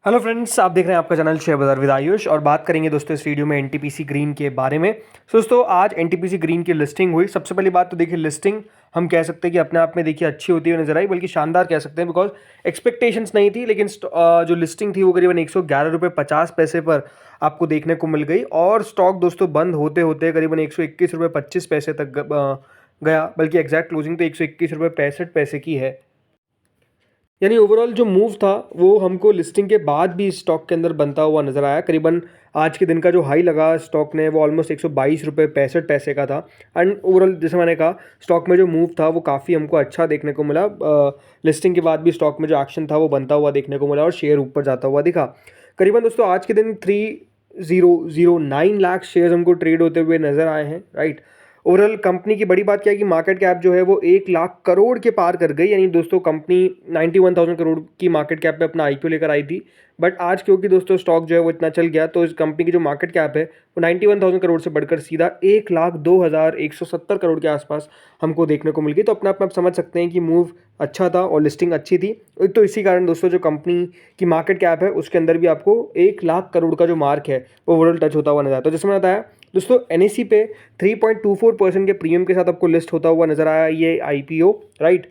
Hello friends, आप देख रहे हैं आपका चैनल शेयर बाजार विद आयुष और बात करेंगे दोस्तों इस वीडियो में एनटीपीसी ग्रीन के बारे में। दोस्तों आज एनटीपीसी ग्रीन की लिस्टिंग हुई। सबसे पहली बात तो देखिए, लिस्टिंग हम कह सकते हैं कि अपने आप में देखिए अच्छी होती हुई नजर आई, बल्कि शानदार कह सकते हैं, बिकॉज एक्सपेक्टेशंस नहीं थी। लेकिन जो लिस्टिंग थी वो करीबन 111 रुपये 50 पैसे पर आपको देखने को मिल गई और स्टॉक दोस्तों बंद होते होते करीबन 121 रुपये 25 पैसे तक गया, बल्कि एग्जैक्ट क्लोजिंग तो 121 रुपये 65 पैसे की है। यानी ओवरऑल जो मूव था वो हमको लिस्टिंग के बाद भी स्टॉक के अंदर बनता हुआ नजर आया। करीबन आज के दिन का जो हाई लगा स्टॉक ने वो ऑलमोस्ट 122 रुपये 65 पैसे का था। एंड ओवरऑल जैसे मैंने कहा, स्टॉक में जो मूव था वो काफ़ी हमको अच्छा देखने को मिला। लिस्टिंग के बाद भी स्टॉक में जो एक्शन था वो बनता हुआ देखने को मिला और शेयर ऊपर जाता हुआ दिखा। करीबन दोस्तों आज के दिन 3009 लाख शेयर हमको ट्रेड होते हुए नजर आए हैं, राइट। ओवरऑल कंपनी की बड़ी बात क्या है कि मार्केट कैप जो है वो 1 लाख करोड़ के पार कर गई। यानी दोस्तों कंपनी 91,000 करोड़ की मार्केट कैप पे अपना आईपीओ लेकर आई थी, बट आज क्योंकि दोस्तों स्टॉक जो है वो इतना चल गया तो इस कंपनी की जो मार्केट कैप है वो 91,000 करोड़ से बढ़कर सीधा 1,02,170 करोड़ के आसपास हमको देखने को मिल गई। तो अपने आप में आप समझ सकते हैं कि मूव अच्छा था और लिस्टिंग अच्छी थी। तो इसी कारण दोस्तों जो कंपनी की मार्केट कैप है उसके अंदर भी आपको 1 लाख करोड़ का जो मार्क है वो ओवरऑल टच होता हुआ नजर आता है। तो जैसे मैंने बताया दोस्तों, एनएसई पे 3.24% के प्रीमियम के साथ आपको लिस्ट होता हुआ नजर आया ये आईपीओ, राइट।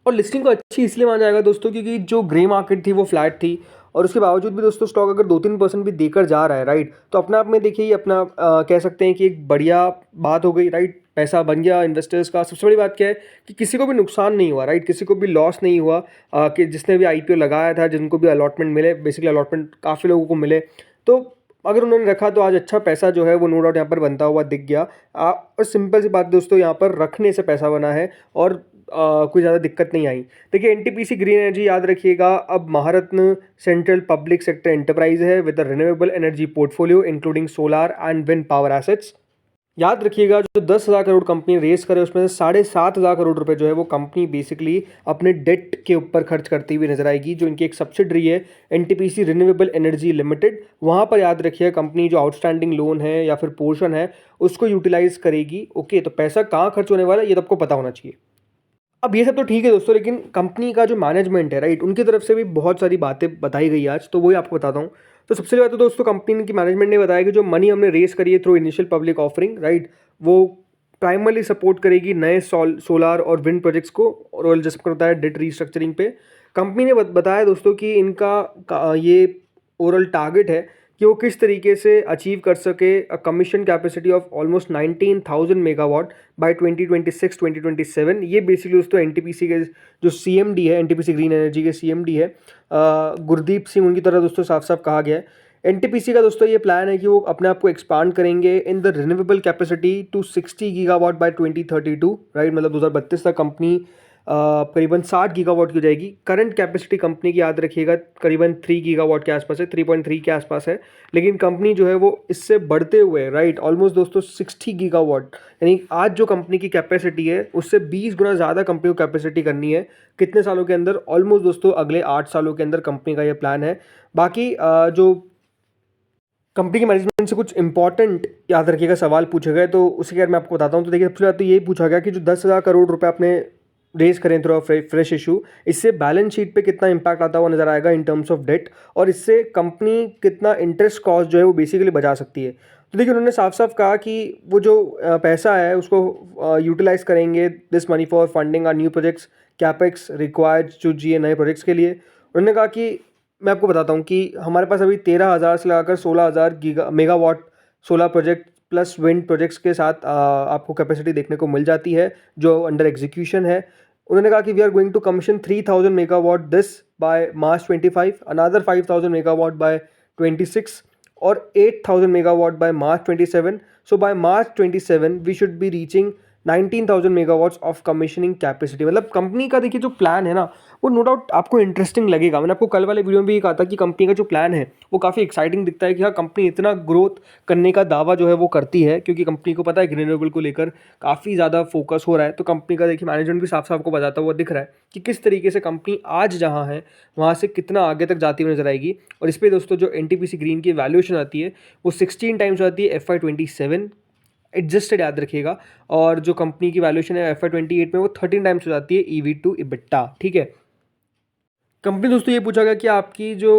और लिस्टिंग को अच्छी इसलिए माना जाएगा दोस्तों क्योंकि जो ग्रे मार्केट थी वो फ्लैट थी और उसके बावजूद भी दोस्तों स्टॉक अगर 2-3% भी देकर जा रहा है, राइट, तो अपने आप में देखिए ये अपना कह सकते हैं कि एक बढ़िया बात हो गई, राइट। पैसा बन गया इन्वेस्टर्स का। सबसे बड़ी बात क्या है कि किसी को भी नुकसान नहीं हुआ, राइट, किसी को भी लॉस नहीं हुआ। कि जिसने भी आईपीओ लगाया था, जिनको भी अलॉटमेंट मिले, बेसिकली अलॉटमेंट काफ़ी लोगों को मिले, तो अगर उन्होंने रखा तो आज अच्छा पैसा जो है वो नो डाउट यहाँ पर बनता हुआ दिख गया। और सिंपल सी बात दोस्तों, यहाँ पर रखने से पैसा बना है और कोई ज़्यादा दिक्कत नहीं आई। देखिए एनटीपीसी ग्रीन एनर्जी याद रखिएगा अब महारत्न सेंट्रल पब्लिक सेक्टर एंटरप्राइज है with a renewable energy portfolio including solar and wind power assets. याद रखिएगा जो 10,000 करोड़ कंपनी रेस करे उसमें से 7,500 करोड़ रुपए जो है वो कंपनी बेसिकली अपने डेट के ऊपर खर्च करती हुई नजर आएगी। जो इनकी एक सब्सिडरी है एनटीपीसी रिन्यूएबल एनर्जी लिमिटेड, वहां पर याद रखिएगा कंपनी जो आउटस्टैंडिंग लोन है या फिर पोर्शन है उसको यूटिलाइज करेगी। ओके, तो पैसा कहाँ खर्च होने वाला है ये तो आपको पता होना चाहिए। अब ये सब तो ठीक है दोस्तों, लेकिन कंपनी का जो मैनेजमेंट है, राइट, उनकी तरफ से भी बहुत सारी बातें बताई गई आज, तो वही आपको बताता हूँ। तो सबसे पहले बात तो दोस्तों कंपनी की मैनेजमेंट ने बताया कि जो मनी हमने रेस करी है through initial public offering, right, वो प्राइमरली सपोर्ट करेगी नए सोलार और विंड प्रोजेक्ट्स को। और जैसे आपको बताया डेट रीस्ट्रक्चरिंग पे कंपनी ने बताया दोस्तों कि इनका ये ओवरऑल टारगेट है कि वो किस तरीके से अचीव कर सके commission capacity of almost 19,000 megawatt by 2026-2027। ये बेसिकली दोस्तों एनटीपीसी के जो सीएमडी है, एनटीपीसी ग्रीन एनर्जी के सीएमडी है गुरदीप सिंह, उनकी तरह दोस्तों साफ साफ कहा गया है। एनटीपीसी का दोस्तों ये प्लान है कि वो अपने आप को एक्सपांड करेंगे in the renewable capacity to 60 gigawatt by 2032, right. मतलब 2032 तक कंपनी करीबन 60 गीगावाट की हो जाएगी। करंट कैपेसिटी कंपनी की याद रखिएगा करीबन 3 गीगावाट के आसपास है, 3.3 के आसपास है। लेकिन कंपनी जो है वो इससे बढ़ते हुए, राइट, ऑलमोस्ट दोस्तों 60 गीगावाट, यानी आज जो कंपनी की कैपेसिटी है उससे 20 गुना ज़्यादा कंपनी को कैपेसिटी करनी है। कितने सालों के अंदर? ऑलमोस्ट दोस्तों अगले 8 सालों के अंदर कंपनी का ये प्लान है। बाकी जो कंपनी के मैनेजमेंट से कुछ इंपॉर्टेंट याद रखिएगा सवाल पूछे गए तो उसके बारे में आपको बताता हूँ। तो देखिए सबसे पहले तो यही पूछा गया कि जो 10,000 करोड़ रुपए आपने रेज करें थ्रू फ्रेश इशू, इससे बैलेंस शीट पे कितना इंपैक्ट आता हुआ नजर आएगा इन टर्म्स ऑफ डेट, और इससे कंपनी कितना इंटरेस्ट कॉस्ट जो है वो बेसिकली बचा सकती है। तो देखिए उन्होंने साफ साफ कहा कि वो जो पैसा है उसको यूटिलाइज करेंगे this money for funding our new projects capex required जो जी नए प्रोजेक्ट्स के लिए। उन्होंने कहा कि मैं आपको बताता हूँ कि हमारे पास अभी 13,000 से लगाकर 16,000 megawatt solar project plus wind projects के साथ आपको कैपेसिटी देखने को मिल जाती है जो अंडर एग्जीक्यूशन है। उन्होंने कहा कि we are going to commission 3,000 megawatt this by March 25, another 5,000 megawatt by 26 और 8,000 megawatt by March 27। So by March 27 we should be reaching 19,000 megawatts of commissioning capacity. मतलब कंपनी का देखिए जो प्लान है ना वो नो डाउट आपको इंटरेस्टिंग लगेगा। मैंने आपको कल वाले वीडियो में भी कहा था कि कंपनी का जो प्लान है वो काफ़ी एक्साइटिंग दिखता है कि हाँ कंपनी इतना ग्रोथ करने का दावा जो है वो करती है, क्योंकि कंपनी को पता है रिन्यूएबल को लेकर काफ़ी ज़्यादा फोकस हो रहा है। तो कंपनी का देखिए मैनेजमेंट भी साफ साफ को बताता हुआ दिख रहा है कि किस तरीके से कंपनी आज जहाँ है वहाँ से कितना आगे तक जाती हुई नजर आएगी। और इस पर दोस्तों जो एनटीपीसी ग्रीन की वैल्यूएशन आती है वो 16 टाइम्स आती है FY27 एडजस्टेड, याद रखिएगा। और जो कंपनी की वैल्यूएशन है FY28 में वो 13 टाइम्स हो जाती है EV टू EBITDA, ठीक है। कंपनी दोस्तों ये पूछा गया कि आपकी जो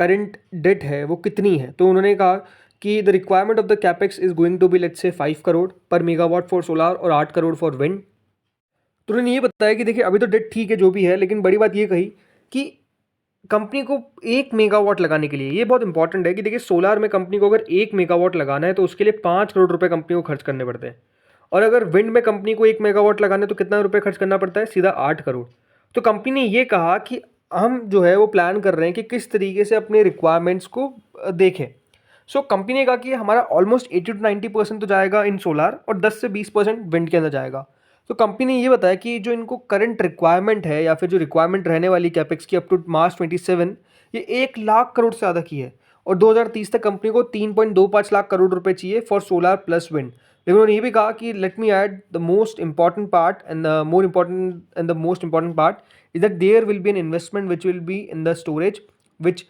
करंट डेट है वो कितनी है, तो उन्होंने कहा कि the requirement of the capex is going to be let's say 5 crore पर मेगावाट फॉर सोलार और 8 करोड़ फॉर विंड। तो उन्होंने ये बताया कि देखिए अभी तो डेट ठीक है जो भी है, लेकिन बड़ी बात ये कही कि कंपनी को 1 मेगावाट लगाने के लिए, ये बहुत इंपॉर्टेंट है कि देखिए सोलार में कंपनी को अगर 1 मेगावाट लगाना है तो उसके लिए 5 करोड़ रुपए कंपनी को खर्च करने पड़ते हैं, और अगर विंड में कंपनी को 1 मेगावाट लगाना है तो कितना रुपए खर्च करना पड़ता है, सीधा 8 करोड़। तो कंपनी ने ये कहा कि हम जो है वो प्लान कर रहे हैं कि किस तरीके से अपने रिक्वायरमेंट्स को देखें। सो कंपनी ने कहा कि हमारा ऑलमोस्ट 80 to 90% तो जाएगा इन सोलार और 10 से 20% विंड के अंदर जाएगा। तो कंपनी ने ये बताया कि जो इनको करंट रिक्वायरमेंट है या फिर जो रिक्वायरमेंट रहने वाली कैपेक्स की अप टू मार्च 27, ये 1 लाख करोड़ से ज़्यादा की है, और 2030 तक कंपनी को 3.25 लाख करोड़ रुपए चाहिए फॉर सोलार प्लस विंड। लेकिन उन्होंने ये भी कहा कि let me add the most important part and the most important part is that there will be an investment which will be in the storage which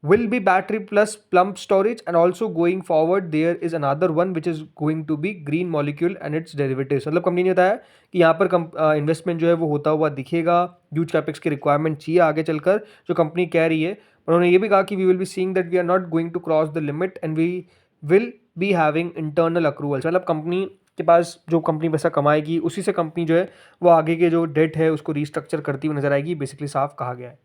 will be battery plus plump storage, and also going forward there is another one which is going to be green molecule and its derivatives। मतलब company ने बताया कि यहाँ पर investment जो है वो होता हुआ दिखेगा, ह्यूज कैपेक्स की रिक्वायरमेंट चाहिए आगे चलकर जो कंपनी कह रही है। उन्होंने ये भी कहा कि we will be seeing that we are not going to cross the limit and we will be having internal accruals. मतलब कंपनी के पास जो कंपनी पैसा कमाएगी उसी से कंपनी जो है वो आगे के जो डेट है उसको रीस्ट्रक्चर करती हुई नजर आएगी, बेसिकली साफ कहा गया है।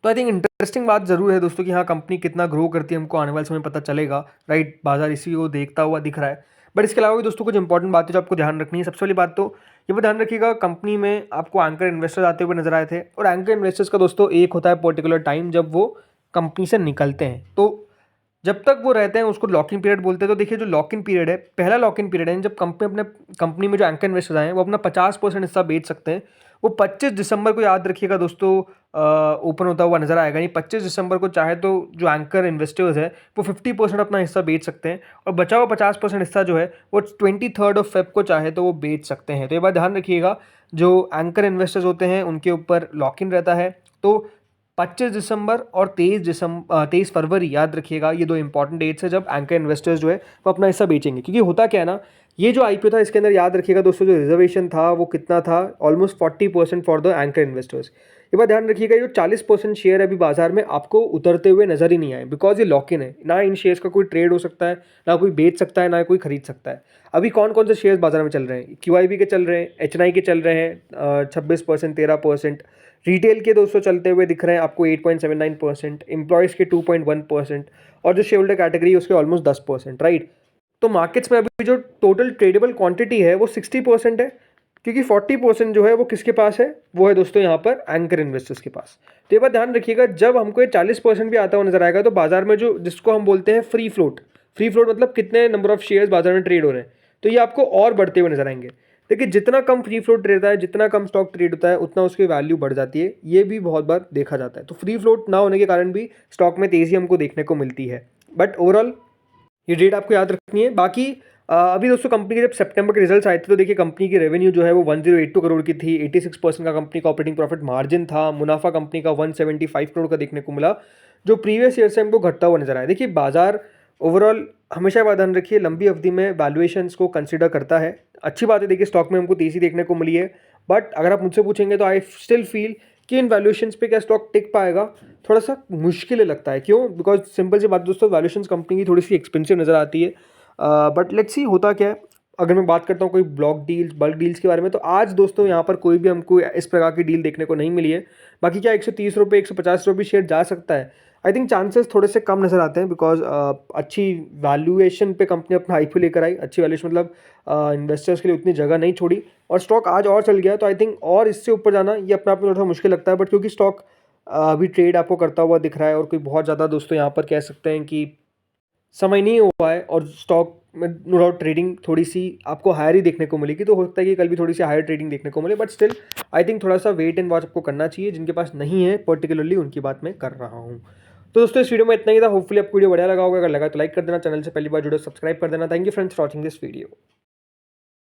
तो आई थिंक इंटरेस्टिंग बात ज़रूर है दोस्तों कि हाँ कंपनी कितना ग्रो करती है हमको आने वाले समय पता चलेगा, राइट। बाजार इसी को देखता हुआ दिख रहा है। बट इसके अलावा भी दोस्तों कुछ इंपॉर्टेंट बातें जो आपको ध्यान रखनी है। सबसे पहली बात तो ये भी ध्यान रखिएगा, कंपनी में आपको एंकर इन्वेस्टर्स आते हुए नजर आए थे, और एंकर इन्वेस्टर्स का दोस्तों एक होता है पर्टिकुलर टाइम जब वो कंपनी से निकलते हैं, तो जब तक वो रहते हैं उसको लॉक इन पीरियड बोलते हैं। तो देखिए जो लॉक इन पीरियड है, पहला लॉक इन पीरियड है जब कंपनी में जो एंकर इन्वेस्टर्स आए हैं वो अपना 50% हिस्सा बेच सकते हैं। वो 25 दिसंबर को याद रखिएगा दोस्तों ओपन होता हुआ नजर आएगा। यानी 25 दिसंबर को चाहे तो जो एंकर इन्वेस्टर्स है वो 50% अपना हिस्सा बेच सकते हैं, और बचा हुआ 50% हिस्सा जो है वो 23 फेब को चाहे तो वो बेच सकते हैं। तो ये बात ध्यान रखिएगा, जो एंकर इन्वेस्टर्स होते हैं उनके ऊपर लॉक इन रहता है। तो 25 दिसंबर और 23 फरवरी याद रखिएगा, ये दो इंपॉर्टेंट डेट्स है जब एंकर इन्वेस्टर्स जो है वो अपना हिस्सा बेचेंगे। क्योंकि होता क्या है ना, ये जो आईपीओ था इसके अंदर याद रखिएगा दोस्तों जो रिजर्वेशन था वो कितना था, almost 40% for the anchor investors. ये बात ध्यान रखिएगा, जो 40% शेयर अभी बाजार में आपको उतरते हुए नजर ही नहीं आए, बिकॉज ये लॉक इन है ना, इन शेयर्स का कोई ट्रेड हो सकता है, ना कोई बेच सकता है, ना कोई खरीद सकता है। अभी कौन कौन से शेयर्स बाजार में चल रहे हैं, QIB के चल रहे हैं, HNI के चल रहे हैं 26%, 13%, रिटेल के दोस्तों चलते हुए दिख रहे हैं आपको 8.79%, एम्प्लॉयज़ के 2.1%, और जो शेयर होल्डर कैटेगरी है उसके ऑलमोस्ट 10%, राइट। तो मार्केट्स में अभी जो टोटल ट्रेडेबल क्वांटिटी है वो 60% है, क्योंकि 40% जो है वो किसके पास है, वो है दोस्तों यहाँ पर एंकर इन्वेस्टर्स के पास। तो ये बात ध्यान रखिएगा, जब हमको ये 40% भी आता हुआ नजर आएगा तो बाजार में जो जिसको हम बोलते हैं फ्री फ्लोट मतलब कितने नंबर ऑफ शेयर्स बाजार में ट्रेड हो रहे हैं, तो ये आपको और बढ़ते हुए नजर आएंगे। देखिए जितना कम फ्री फ्लोट रहता है, जितना कम स्टॉक ट्रेड होता है, उतना उसकी वैल्यू बढ़ जाती है, ये भी बहुत बार देखा जाता है। तो फ्री फ्लोट ना होने के कारण भी स्टॉक में तेजी हमको देखने को मिलती है, बट ओवरऑल ये डेट आपको याद रखनी है। बाकी अभी दोस्तों कंपनी के जब सितंबर के रिजल्ट्स आए थे तो देखिए कंपनी की रेवेन्यू जो है वो 1082 करोड़ की थी, 86% का कंपनी का ऑपरेटिंग प्रॉफिट मार्जिन था, मुनाफा कंपनी का 175 करोड़ का देखने को मिला, जो प्रीवियस ईयर से हमको घटता हुआ नजर आया। देखिए बाजार ओवरऑल हमेशा बात ध्यान रखिए, लंबी अवधि में वैल्यूएशंस को कंसिडर करता है। अच्छी बात है, देखिए स्टॉक में हमको तेजी देखने को मिली है, बट अगर आप मुझसे पूछेंगे तो आई स्टिल फील कि इन वैल्यूएशंस पे क्या स्टॉक टिक पाएगा, थोड़ा सा मुश्किल लगता है। क्यों? बिकॉज सिंपल सी बात दोस्तों, वैल्यूएशंस कंपनी की थोड़ी सी एक्सपेंसिव नज़र आती है, बट लेट्स सी होता क्या है। अगर मैं बात करता हूँ कोई ब्लॉक डील्स, बल्क डील्स के बारे में, तो आज दोस्तों यहाँ पर कोई भी हमको इस प्रकार की डील देखने को नहीं मिली है। बाकी क्या 130 रुपये, 150 रुपये शेयर जा सकता है, आई थिंक चांसेस थोड़े से कम नज़र आते हैं, बिकॉज अच्छी वैल्यूएशन पे कंपनी अपना आईपीओ लेकर आई, अच्छी वैल्यूएशन मतलब इन्वेस्टर्स के लिए उतनी जगह नहीं छोड़ी, और स्टॉक आज और चल गया। तो आई थिंक और इससे ऊपर जाना ये अपने आप में थोड़ा मुश्किल लगता है, बट क्योंकि स्टॉक अभी ट्रेड आपको करता हुआ दिख रहा है और कोई बहुत ज़्यादा दोस्तों यहाँ पर कह सकते हैं कि समय नहीं हुआ है, और स्टॉक में नो डाउट ट्रेडिंग थोड़ी सी आपको हायर ही देखने को मिलेगी, तो हो सकता है कि कल भी थोड़ी सी हायर ट्रेडिंग देखने को मिले, बट स्टिल आई थिंक थोड़ा सा वेट एंड वॉच आपको करना चाहिए। जिनके पास नहीं है पर्टिकुलरली उनकी बात मैं कर रहा हूँ। तो दोस्तों इस वीडियो में इतना ही था, होपफुली आपको वीडियो बढ़िया लगा होगा। अगर लगा तो लाइक कर देना, चैनल से पहली बार जुड़े सब्सक्राइब कर देना। Thank you friends for watching this video.